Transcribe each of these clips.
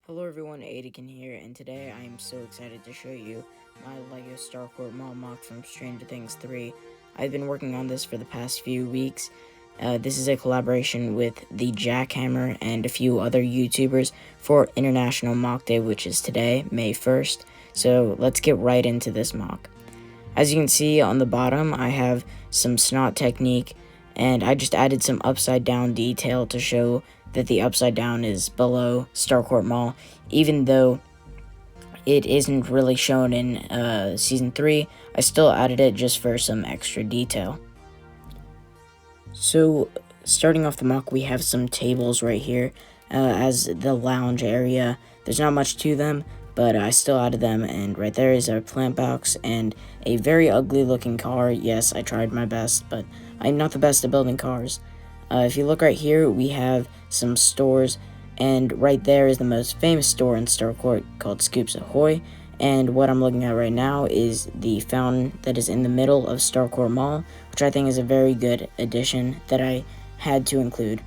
Hello everyone, Aidigan here, and today I am so excited to show you my LEGO Starcourt Mall MOC from Stranger Things 3. I've been working on this for the past few weeks. This is a collaboration with the Jackhammer and a few other YouTubers for International MOC Day, which is today, May 1st. So let's get right into this MOC. As you can see on the bottom, I have some snot technique, and I just added some upside down detail to show that the upside down is below Starcourt Mall, even though it isn't really shown in Season 3. I still added it just for some extra detail. So, starting off the MOC, we have some tables right here as the lounge area. There's not much to them, but I still added them, and right there is our plant box and a very ugly looking car. Yes, I tried my best, but I'm not the best at building cars. If you look right here, we have some stores, and right there is the most famous store in Starcourt called Scoops Ahoy, and what I'm looking at right now is the fountain that is in the middle of Starcourt Mall, which I think is a very good addition that I had to include.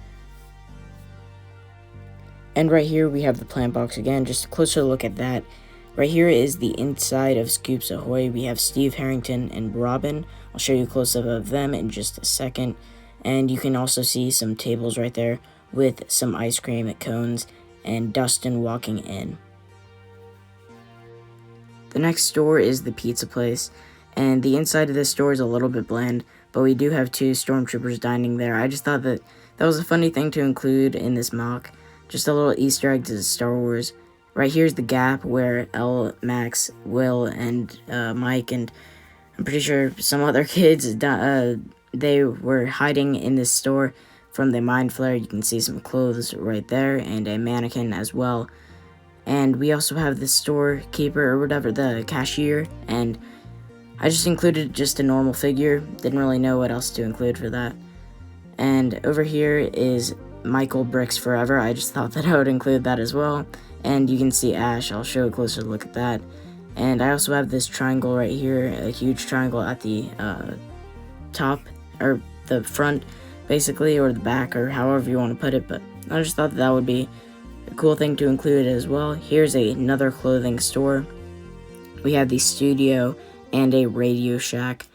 And right here we have the plant box again, just a closer look at that. Right here is the inside of Scoops Ahoy. We have Steve Harrington and Robin. I'll show you a close-up of them in just a second. And you can also see some tables right there with some ice cream at cones and Dustin walking in. The next store is the pizza place, and the inside of this store is a little bit bland, but we do have two stormtroopers dining there. I just thought that was a funny thing to include in this MOC, just a little Easter egg to Star Wars. Right here's the gap where Elle, Max, Will, and Mike, and I'm pretty sure some other kids they were hiding in this store from the mind flare. You can see some clothes right there and a mannequin as well. And we also have the storekeeper or whatever, the cashier, and I just included just a normal figure. Didn't really know what else to include for that. And over here is Michael Bricks Forever. I just thought that I would include that as well. And you can see Ash. I'll show a closer look at that. And I also have this triangle right here, a huge triangle at the top, or the front basically, or the back, or however you want to put it, but I just thought that would be a cool thing to include as well. Here's another clothing store. We have the studio and a Radio Shack.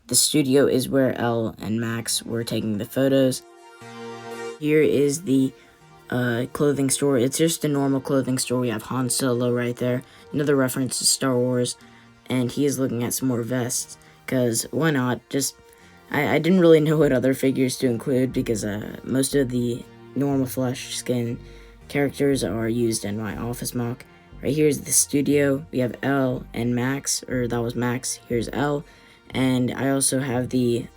The studio is where Elle and Max were taking the photos. Here is the clothing store. It's just a normal clothing store. We have Han Solo right there, another reference to Star Wars, and he is looking at some more vests, because why not? Just I didn't really know what other figures to include, because most of the normal flesh skin characters are used in my office MOC. Right here's the studio. We have Elle and Max, or that was Max. Here's Elle, and I also have the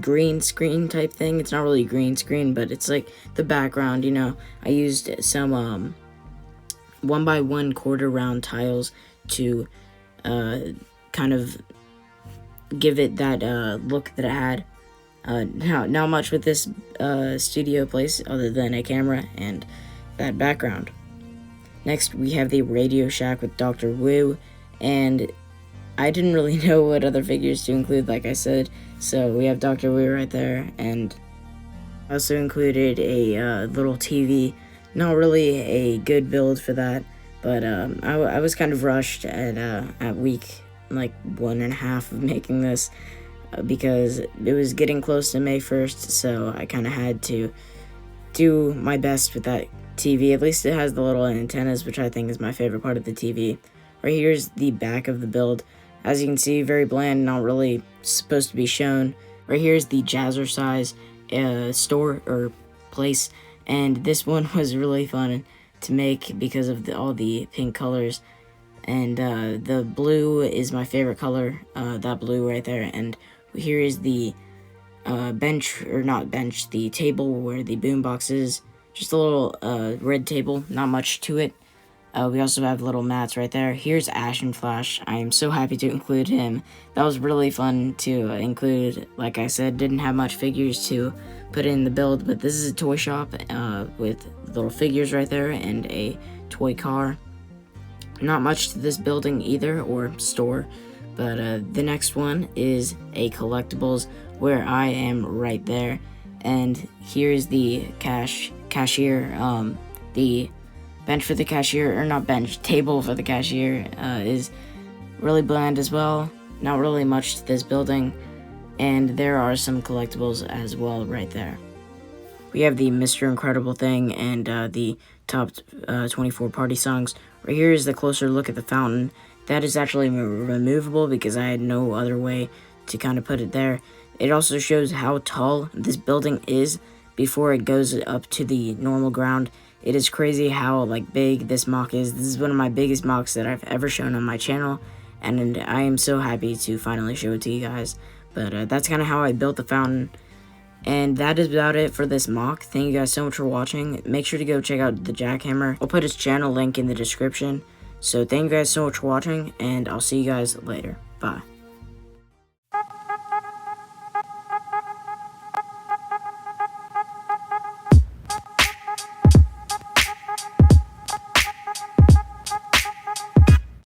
green screen type thing. It's not really green screen, but it's like the background, you know. I used some 1x1 quarter round tiles to kind of give it that look that it had. Not much with this studio place other than a camera and that background. Next, we have the Radio Shack with Dr. Wu, and I didn't really know what other figures to include, like I said, so we have Dr. Wu right there, and I also included a little TV. Not really a good build for that, but I was kind of rushed at week like 1.5 of making this because it was getting close to May 1st, so I kind of had to do my best with that TV. At least it has the little antennas, which I think is my favorite part of the TV. Right here's the back of the build. As you can see, very bland, not really supposed to be shown. Right here's the Jazzercise store or place, and this one was really fun to make because of all the pink colors. And the blue is my favorite color, that blue right there. And here is the bench, or not bench, the table where the boombox is. Just a little red table, not much to it. We also have little mats right there. Here's Ash and Flash. I am so happy to include him. That was really fun to include. Like I said, didn't have much figures to put in the build, but this is a toy shop with little figures right there and a toy car. Not much to this building either, or store, but the next one is a Collectibles, where I am right there, and here's the cashier, the bench for the cashier, or not bench, table for the cashier is really bland as well. Not really much to this building. And there are some collectibles as well right there. We have the Mr. Incredible thing and the top 24 party songs. Right here is the closer look at the fountain. That is actually removable because I had no other way to kind of put it there. It also shows how tall this building is before it goes up to the normal ground. It is crazy how big this MOC is. This is one of my biggest MOCs that I've ever shown on my channel, and I am so happy to finally show it to you guys. But that's kind of how I built the fountain. And that is about it for this MOC. Thank you guys so much for watching. Make sure to go check out the Jackhammer. I'll put his channel link in the description. So thank you guys so much for watching, and I'll see you guys later. Bye.